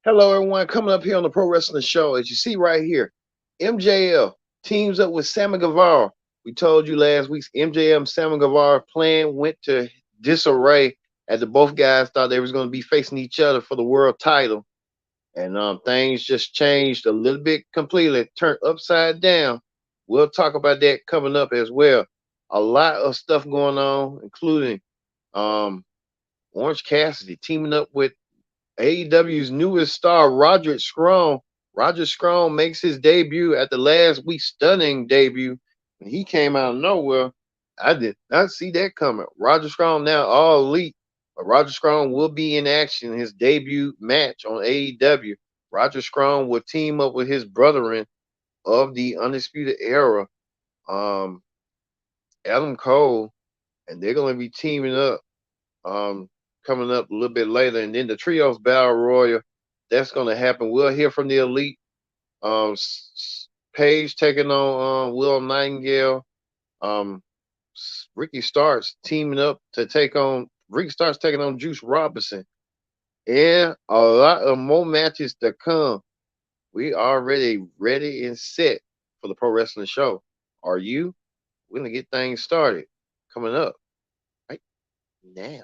Hello, everyone. Coming up here on the Pro Wrestling Show, as you see right here, MJF teams up with Sammy Guevara. We told you last week's MJF and Sammy Guevara plan went to disarray as the both guys thought they was going to be facing each other for the world title, and things just changed a little bit completely, turned upside down. We'll talk about that coming up as well. A lot of stuff going on, including um, Orange Cassidy teaming up with AEW's newest star, Roderick Strong. Roger Strong makes his debut at the last week's stunning debut. And he came out of nowhere. I did not see that coming. Roger Strong now all elite, but Roger Strong will be in action in his debut match on AEW. Roger Strong will team up with his brethren of the Undisputed Era, um, Adam Cole, and they're going to be teaming up um, coming up a little bit later. And then the Trios Battle Royal, that's going to happen. We'll hear from the Elite. Paige taking on Will Nightingale. Um, Ricky Starks teaming up to take on Ricky Starks taking on Juice Robinson. And a lot of more matches to come. We already ready and set for the Pro Wrestling Show. Are you? We're going to get things started coming up right now.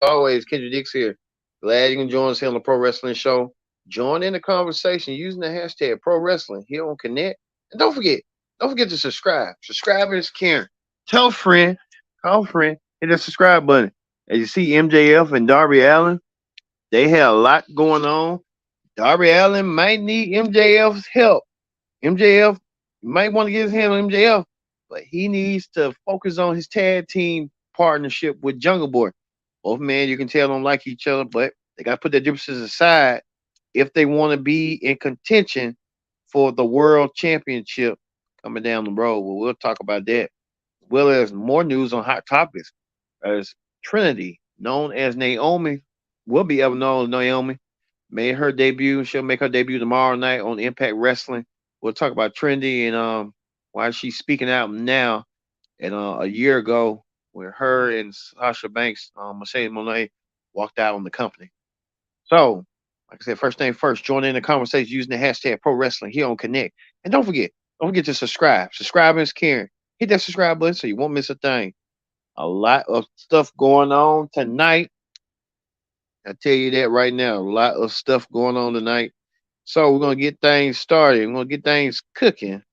Always, Kendra Dix here. Glad you can join us here on the Pro Wrestling Show. Join in the conversation using the hashtag Pro Wrestling here on Connect. And don't forget to subscribe. Subscribing is caring. Tell a friend, call a friend, hit the subscribe button. As you see, MJF and Darby Allin, they had a lot going on. Darby Allin might need MJF's help. MJF might want to get his hand on MJF, but he needs to focus on his tag team partnership with Jungle Boy. Both men, you can tell, don't like each other, but they got to put their differences aside if they want to be in contention for the world championship coming down the road. Well, we'll talk about that, as well as more news on hot topics. As Trinity, known as Naomi, will be ever known as Naomi, made her debut. She'll make her debut tomorrow night on Impact Wrestling. We'll talk about Trinity and why she's speaking out now. And a year ago, where her and Sasha Banks, Mercedes Monet, walked out on the company. So, like I said, first thing first, join in the conversation using the hashtag Pro Wrestling here on Connect. And don't forget to subscribe. Subscribing is caring. Hit that subscribe button so you won't miss a thing. A lot of stuff going on tonight. I tell you that right now. A lot of stuff going on tonight. So we're gonna get things started. We're gonna get things cooking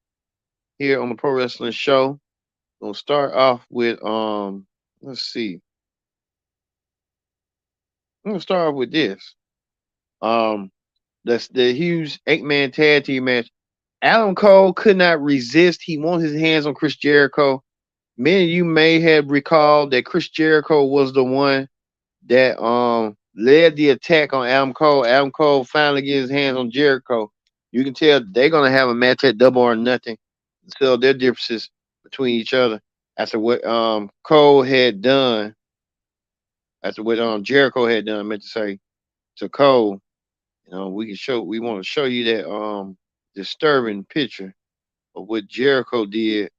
here on the Pro Wrestling Show. We're gonna start off with let's see. I'm gonna start off with this. Um that's the huge 8-man tag team match. Adam Cole could not resist. He wanted his hands on Chris Jericho. Many of you may have recalled that Chris Jericho was the one that led the attack on Adam Cole. Adam Cole finally gets his hands on Jericho. You can tell they're gonna have a match at Double or Nothing to sell their differences between each other after what Cole had done, after what Jericho had done, I meant to say, to Cole. We want to show you that disturbing picture of what Jericho did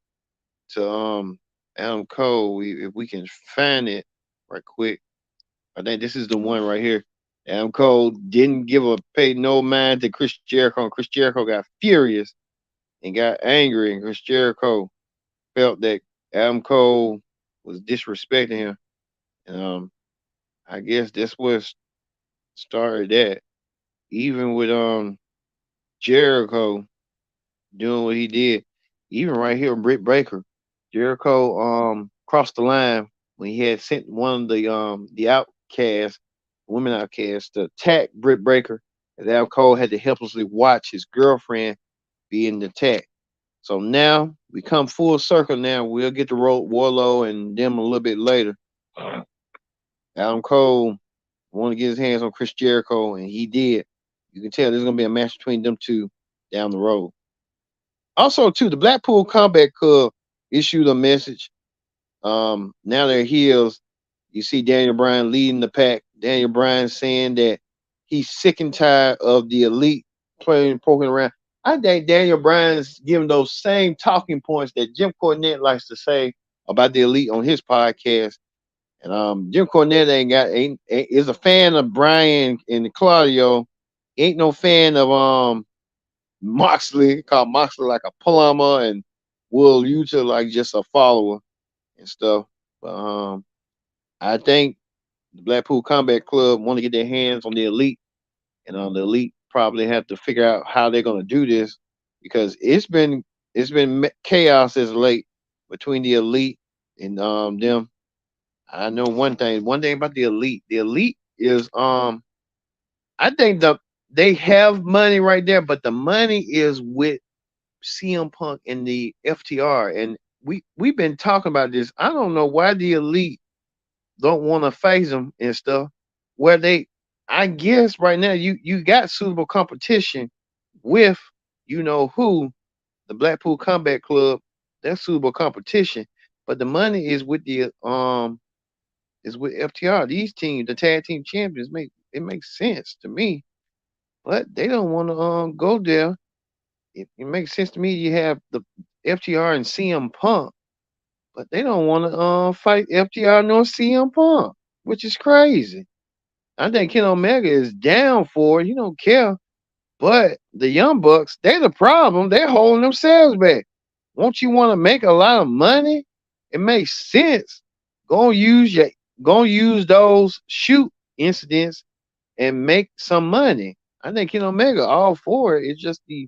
to Adam Cole. If we can find it right quick. I think this is the one right here. Adam Cole didn't pay no mind to Chris Jericho, and Chris Jericho got furious and got angry, and Chris Jericho felt that Adam Cole was disrespecting him. And I guess that's what started that. Even with Jericho doing what he did, even right here, Britt Baker, Jericho crossed the line when he had sent one of the outcasts, women outcasts, to attack Britt Baker. And Adam Cole had to helplessly watch his girlfriend being attacked. So now we come full circle. Now we'll get to Warlow and them a little bit later. Adam Cole wanted to get his hands on Chris Jericho, and he did. You can tell there's gonna be a match between them two down the road. Also, too, the Blackpool Combat Club issued a message. Now they're heels. You see Daniel Bryan leading the pack. Daniel Bryan saying that he's sick and tired of the elite playing poking around. I think Daniel Bryan's giving those same talking points that Jim Cornette likes to say about the elite on his podcast. And Jim Cornette ain't is a fan of Bryan and Claudio. Ain't no fan of Moxley. Called Moxley like a plumber, and Will Yuta like just a follower and stuff. But I think the Blackpool Combat Club want to get their hands on the elite, and the elite probably have to figure out how they're going to do this because it's been chaos as late between the elite and them. I know one thing about the elite. The elite is I think they have money right there, but the money is with CM Punk and the FTR, and we've been talking about this. I don't know why the elite don't want to face them and stuff. Where they, I guess right now you got suitable competition with who, the Blackpool Combat Club. That's suitable competition, but the money is with FTR. These teams, the tag team champions, makes sense to me, but they don't want to go there. It makes sense to me. You have the FTR and CM Punk, but they don't want to fight FTR nor CM Punk, which is crazy. I think Ken Omega is down for it. He don't care. But the Young Bucks, they're the problem. They're holding themselves back. Won't you want to make a lot of money? It makes sense. Go use your go use those shoot incidents and make some money. I think Ken Omega all for it. It's just the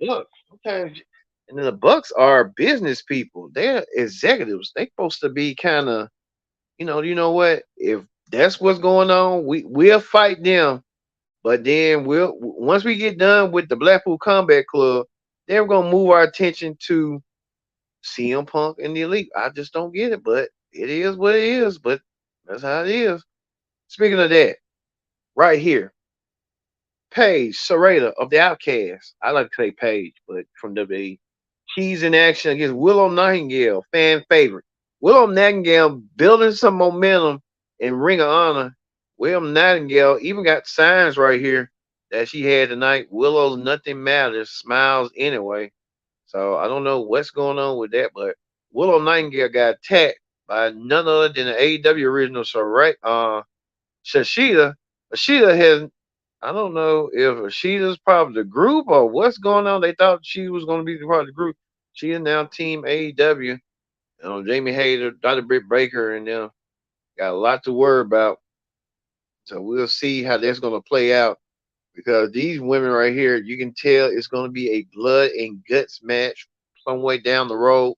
Bucks. Sometimes and then the Bucks are business people. They're executives. They supposed to be kind of, you know what? If that's what's going on, we'll fight them. But then once we get done with the Blackpool Combat Club, then we're gonna move our attention to CM Punk and the Elite. I just don't get it, but it is what it is. But that's how it is. Speaking of that, right here, Paige Serrata of the Outcast. I like to say Paige, but from WWE. She's in action against Willow Nightingale, fan favorite. Willow Nightingale building some momentum in Ring of Honor. Willow Nightingale even got signs right here that she had tonight. Willow, nothing matters, smiles anyway. So I don't know what's going on with that, but Willow Nightingale got attacked by none other than the AEW original Shashida. Shashida has, I don't know if Rashida's part of the group or what's going on. They thought she was going to be part of the group. She is now Team AEW. Jamie Hayter, Dr. Britt Baker, and them got a lot to worry about. So we'll see how that's going to play out because these women right here, you can tell it's going to be a blood and guts match some way down the road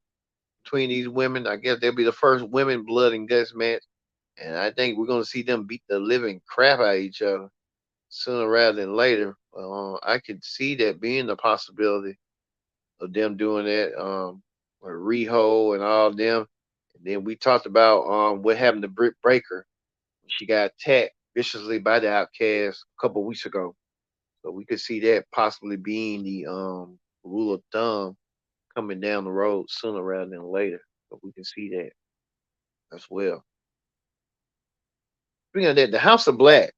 between these women. I guess they'll be the first women blood and guts match. And I think we're going to see them beat the living crap out of each other sooner rather than later. I could see that being the possibility of them doing that with Riho and all them. And then we talked about what happened to Britt Baker. She got attacked viciously by the Outcast a couple weeks ago. So we could see that possibly being the rule of thumb coming down the road sooner rather than later. So we can see that as well. Speaking of that, the House of Black.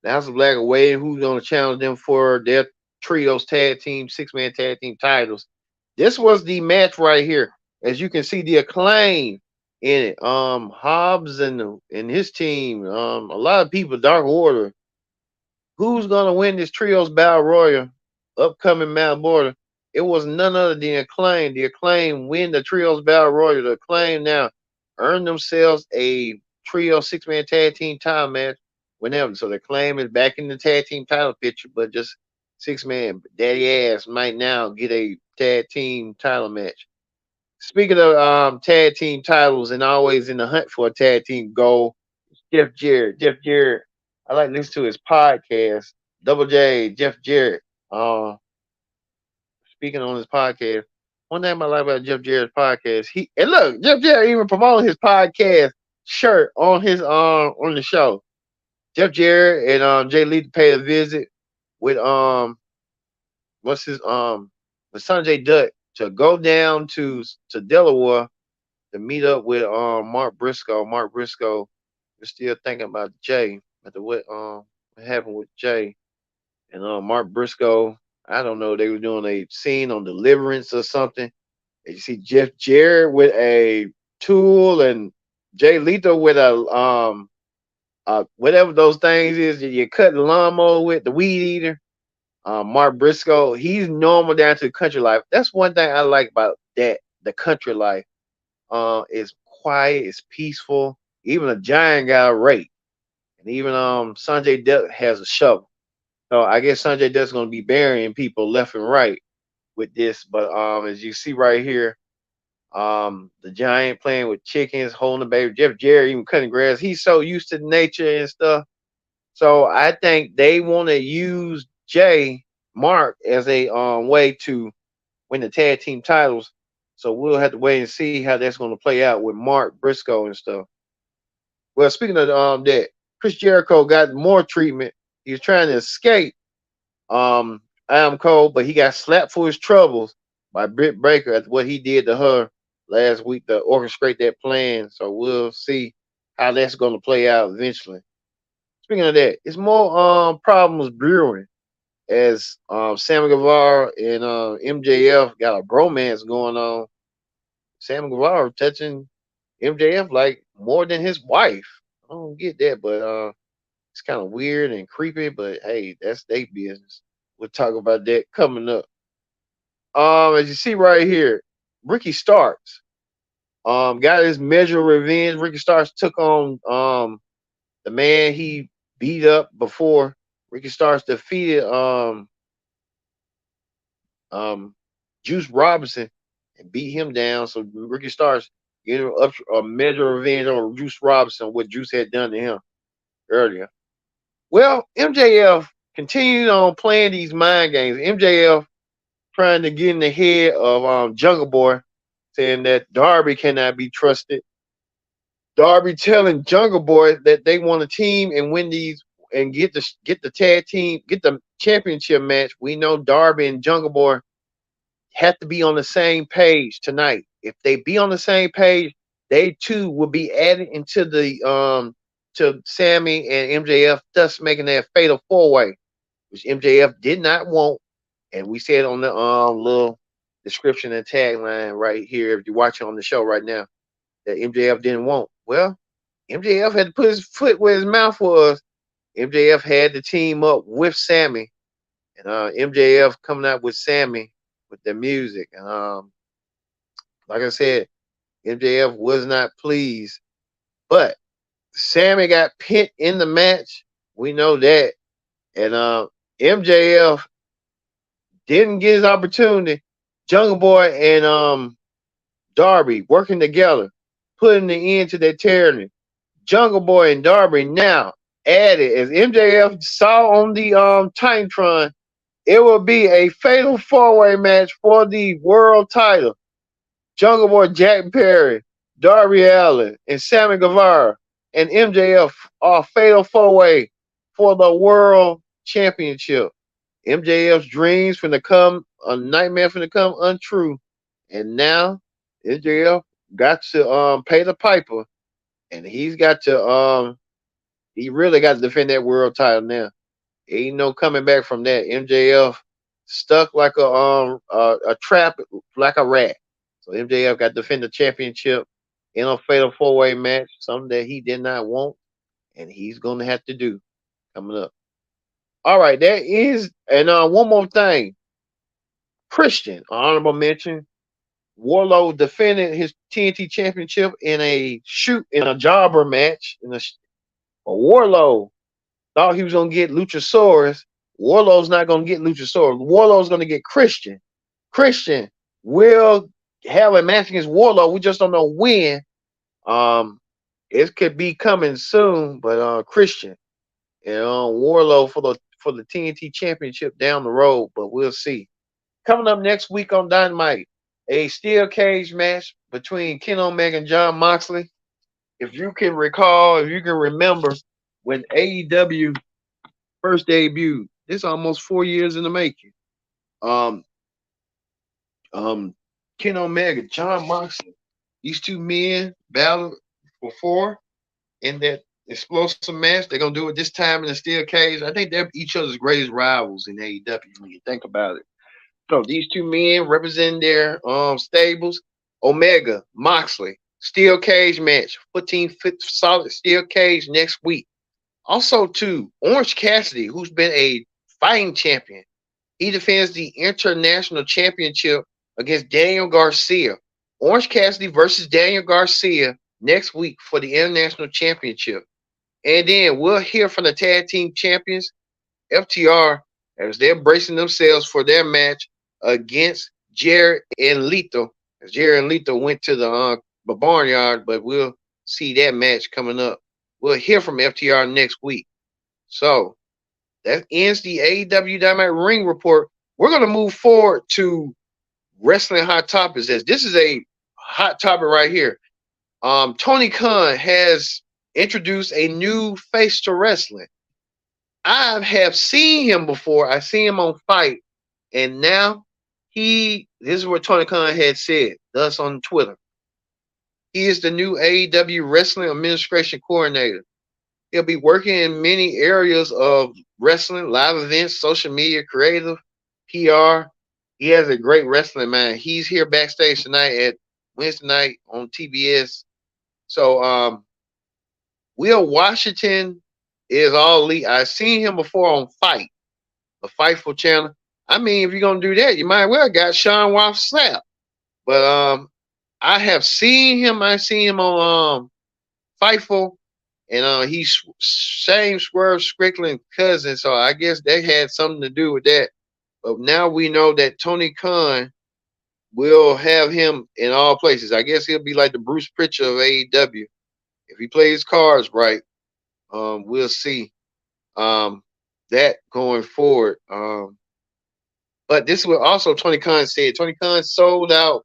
The House of Black are waiting who's going to challenge them for their trios tag team, 6-man tag team titles. This was the match right here. As you can see, the Acclaim in it. Hobbs and his team. A lot of people, Dark Order. Who's gonna win this trios battle royal? Upcoming Mount Border. It was none other than Acclaim. The Acclaim win the trios battle royal. The Acclaim now earn themselves a trio 6-man tag team title match whenever. So the Acclaim is back in the tag team title picture, but just 6-man. Daddy Ass might now get a tag team title match. Speaking of tag team titles and always in the hunt for a tag team goal, Jeff Jarrett. Jeff Jarrett, I like to listen to his podcast. Double J, Jeff Jarrett. Uh, Speaking on his podcast. One thing I like about Jeff Jarrett's podcast, he and look, Jeff Jarrett even promoting his podcast shirt on the show. Jeff Jarrett and Jay Lee paid a visit with what's his with Sanjay Dutt to go down to Delaware to meet up with Mark Briscoe. Mark Briscoe is still thinking about Jay, about what happened with Jay and Mark Briscoe. I don't know. They were doing a scene on Deliverance or something. And you see Jeff Jarrett with a tool and Jay Lethal with a whatever those things is that you cut the lawnmower with, the weed eater. Mark Briscoe, he's normal down to the country life. That's one thing I like about that, the country life. It's quiet, it's peaceful. Even a giant got raped. And even Sanjay Dutt has a shovel. So I guess Sanjay Dutt's gonna be burying people left and right with this. But as you see right here, the giant playing with chickens, holding the baby. Jeff Jarrett even cutting grass. He's so used to nature and stuff. So I think they want to use Jay Mark as a way to win the tag team titles. So we'll have to wait and see how that's going to play out with Mark Briscoe and stuff. Well, speaking of that, Chris Jericho got more treatment. He was trying to escape Adam Cole, but he got slapped for his troubles by Britt Baker at what he did to her last week to orchestrate that plan. So we'll see how that's going to play out eventually. Speaking of that, it's more problems brewing as Sammy Guevara and MJF got a bromance going on. Sammy Guevara touching MJF like more than his wife. I don't get that, but it's kind of weird and creepy. But hey, that's their business. We'll talk about that coming up. As you see right here, Ricky Starks got his measure of revenge. Ricky Starks took on the man he beat up before. Ricky Starks defeated um Juice Robinson and beat him down. So Ricky Starks getting up a measure of revenge on Juice Robinson, what Juice had done to him earlier. Well, MJF continued on playing these mind games. MJF trying to get in the head of Jungle Boy, saying that Darby cannot be trusted. Darby telling Jungle Boy that they want a team and win these and get the tag team, get the championship match. We know Darby and Jungle Boy have to be on the same page tonight. If they be on the same page, they too will be added into the to Sammy and MJF, thus making that fatal four way, which MJF did not want. And we said on the little description and tagline right here, if you're watching on the show right now, that MJF didn't want. Well, MJF had to put his foot where his mouth was. MJF had to team up with Sammy, and MJF coming out with Sammy with the music. And like I said, MJF was not pleased, but Sammy got pinned in the match. We know that, and MJF didn't get his opportunity. Jungle Boy and Darby working together, putting the end to that tyranny. Jungle Boy and Darby now added, as MJF saw on the Titantron, it will be a fatal four-way match for the world title. Jungle Boy Jack Perry, Darby Allin, and Sammy Guevara and MJF are fatal four-way for the world championship. MJF's dreams finna come, a nightmare finna come untrue. And now MJF got to pay the piper. And he's got to he really got to defend that world title now. Ain't no coming back from that. MJF stuck like a trap, like a rat. So MJF got to defend the championship in a fatal four-way match, something that he did not want, and he's gonna have to do coming up. All right, that is, and one more thing. Christian, honorable mention. Warlow defended his TNT championship in a jobber match. Warlow thought he was gonna get Luchasaurus. Warlow's not gonna get Luchasaurus. Warlow's gonna get Christian. Christian will have a match against Warlow. We just don't know when. It could be coming soon, but Christian and Warlow for the for the TNT Championship down the road, but we'll see. Coming up next week on Dynamite, a steel cage match between Ken Omega and John Moxley. If you can recall, if you can remember when AEW first debuted, this is almost 4 years in the making. Um, Ken Omega, John Moxley, these two men battled before in that explosive match. They're gonna do it this time in a steel cage. I think they're each other's greatest rivals in AEW when you think about it. So these two men representing their stables. Omega, Moxley, steel cage match, 14-foot solid steel cage next week. Also, too, Orange Cassidy, who's been a fighting champion, he defends the international championship against Daniel Garcia. Orange Cassidy versus Daniel Garcia next week for the international championship. And then we'll hear from the tag team champions, FTR, as they're bracing themselves for their match against Jared and Lito. As Jared and Lito went to the barnyard, but we'll see that match coming up. We'll hear from FTR next week. So that ends the AEW Dynamite Ring Report. We're going to move forward to Wrestling Hot Topics. As this is a hot topic right here. Tony Khan has introduced a new face to wrestling. I have seen him before. I seen him on Fight, and now this is what Tony Khan had said, thus on Twitter. He is the new AEW Wrestling Administration Coordinator. He'll be working in many areas of wrestling, live events, social media, creative, PR. He has a great wrestling mind. He's here backstage tonight at Wednesday night on TBS. So Will Washington is all elite. I've seen him before on Fight, the Fightful channel. I mean, if you're gonna do that, you might well got Sean Ross Sapp. But I have seen him. I've seen him on Fightful, and he's same Swerve Strickland cousin. So I guess they had something to do with that. But now we know that Tony Khan will have him in all places. I guess he'll be like the Bruce Pritchard of AEW if he plays cards right. We'll see that going forward. But this is what also Tony Khan said. Tony Khan sold out.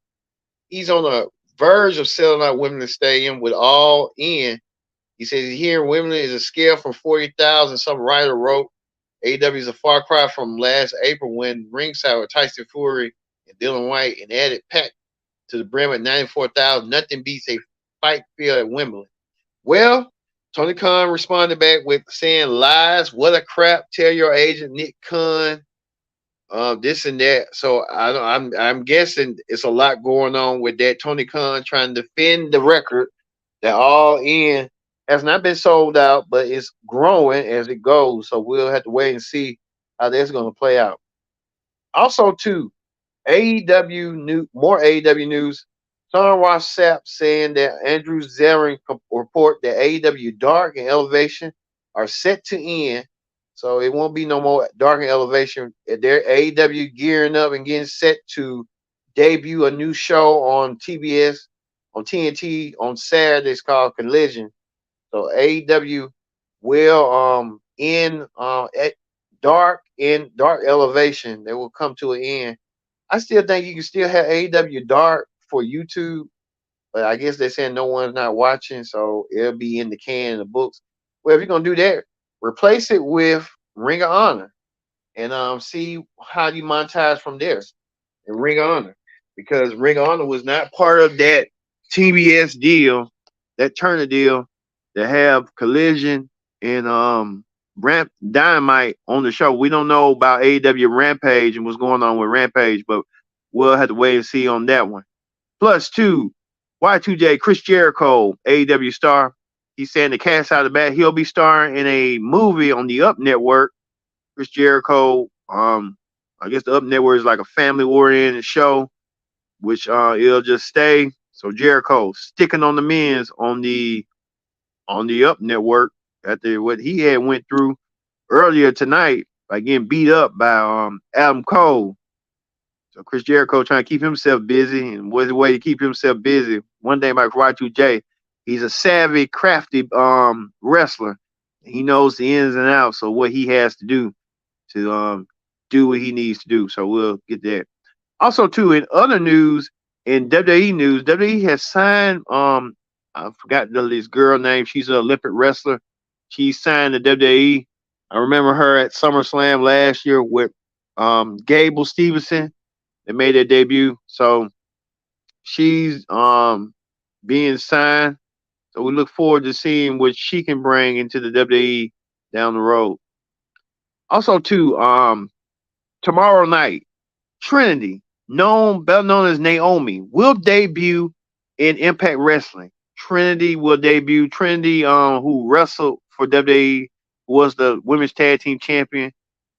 He's on the verge of selling out Wembley Stadium with all in. He says here in Wembley is a scale from 40,000. Some writer wrote. AEW is a far cry from last April when ringside with Tyson Fury and Dylan White and added pack to the brim at 94,000. Nothing beats a fight field at Wembley. Well, Tony Khan responded back with saying lies. What a crap. Tell your agent Nick Khan. This and that. So I'm guessing it's a lot going on with that. Tony Khan trying to defend the record that All In has not been sold out, but it's growing as it goes. So we'll have to wait and see how that's going to play out. Also, too, more AEW news. Sean Ross Sapp saying that Andrew Zering report that AEW Dark and Elevation are set to end. So it won't be no more Dark and Elevation. They're AEW gearing up and getting set to debut a new show on TBS, on TNT on Saturday. It's called Collision. So AEW will end at Dark Elevation. They will come to an end. I still think you can still have AEW Dark for YouTube, but I guess they're saying no one's not watching, so it'll be in the can in the books. Well, if you're gonna do that, replace it with Ring of Honor and see how you monetize from there in Ring of Honor, because Ring of Honor was not part of that TBS deal, that Turner deal, to have Collision and Dynamite on the show. We don't know about AEW Rampage and what's going on with Rampage, but we'll have to wait and see on that one. Plus, two, Y2J, Chris Jericho, AEW star. He's saying the cat's out of the bag. He'll be starring in a movie on the Up Network. Chris Jericho, I guess the Up Network is like a family-oriented show, which it'll just stay. So Jericho sticking on the men's on the Up Network after what he had went through earlier tonight by getting beat up by Adam Cole. So Chris Jericho trying to keep himself busy, and what's the way to keep himself busy? One thing about Y2J, he's a savvy, crafty wrestler. He knows the ins and outs of what he has to do. to do what he needs to do. So we'll get that. Also, too, in other news, in WWE news, WWE has signed I forgot this girl name. She's an Olympic wrestler. She signed to WWE. I remember her at SummerSlam last year with Gable Stevenson. They made their debut. So she's being signed. So we look forward to seeing what she can bring into the WWE down the road. Also, too, tomorrow night, Trinity, better known as Naomi, will debut in Impact Wrestling. Trinity will debut. Trinity, who wrestled for WWE, was the women's tag team champion.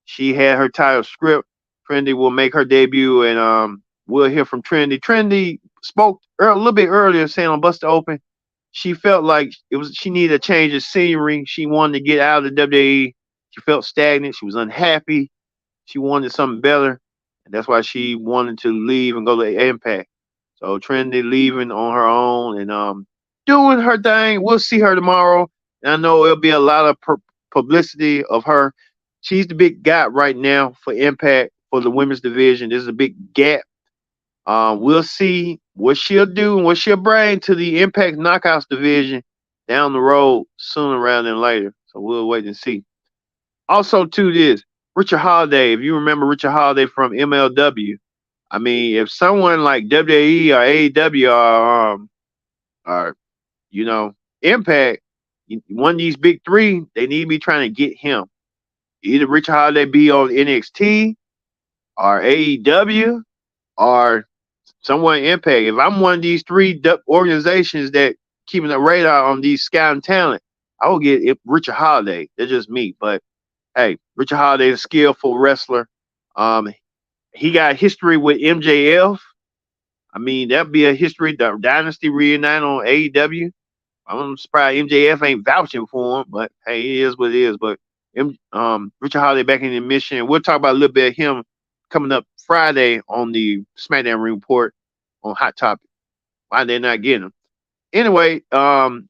She had her title script. Trinity will make her debut, and we'll hear from Trinity. Trinity spoke a little bit earlier, saying on Busted Open, she felt like she needed a change of scenery. She wanted to get out of the WWE. She felt stagnant. She was unhappy. She wanted something better. And that's why she wanted to leave and go to Impact. So Trinity leaving on her own and doing her thing. We'll see her tomorrow. And I know it'll be a lot of publicity of her. She's the big guy right now for Impact for the women's division. There's a big gap. We'll see what she'll do and what she'll bring to the Impact Knockouts division down the road sooner rather than later. So we'll wait and see. Also, to this, Richard Holiday, if you remember Richard Holiday from MLW, I mean, if someone like WWE or AEW or Impact, one of these big three, they need to be trying to get him. Either Richard Holiday be on NXT or AEW or someone Impact. If I'm one of these three organizations that keeping a radar on these scouting talent, I will get Richard Holiday. That's just me. But hey, Richard Holiday is a skillful wrestler. He got history with MJF. I mean, that'd be a history dynasty reunite on AEW. I'm surprised MJF ain't vouching for him, but hey, it is what it is. But Richard Holiday back in the mission. We'll talk about a little bit of him coming up Friday on the SmackDown Report on Hot Topic. Why they're not getting him. Anyway,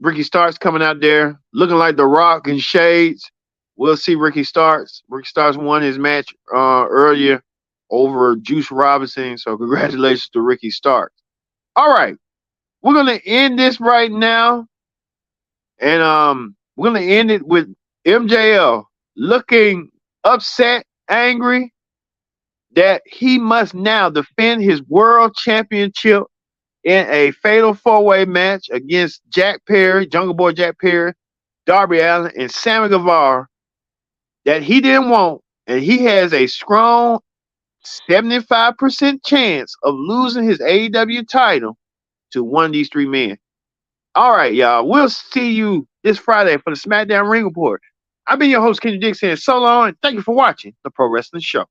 Ricky Starks coming out there looking like The Rock in shades. We'll see Ricky Starks. Ricky Starks won his match earlier over Juice Robinson. So congratulations to Ricky Starks. All right. We're going to end this right now. And we're going to end it with MJL looking upset, angry that he must now defend his world championship in a fatal four-way match against Jack Perry, Jungle Boy Jack Perry, Darby Allin, and Sammy Guevara that he didn't want. And he has a strong 75% chance of losing his AEW title to one of these three men. All right, y'all. We'll see you this Friday for the SmackDown Ring Report. I've been your host, Kenny Dixon, and so long, and thank you for watching The Pro Wrestling Show.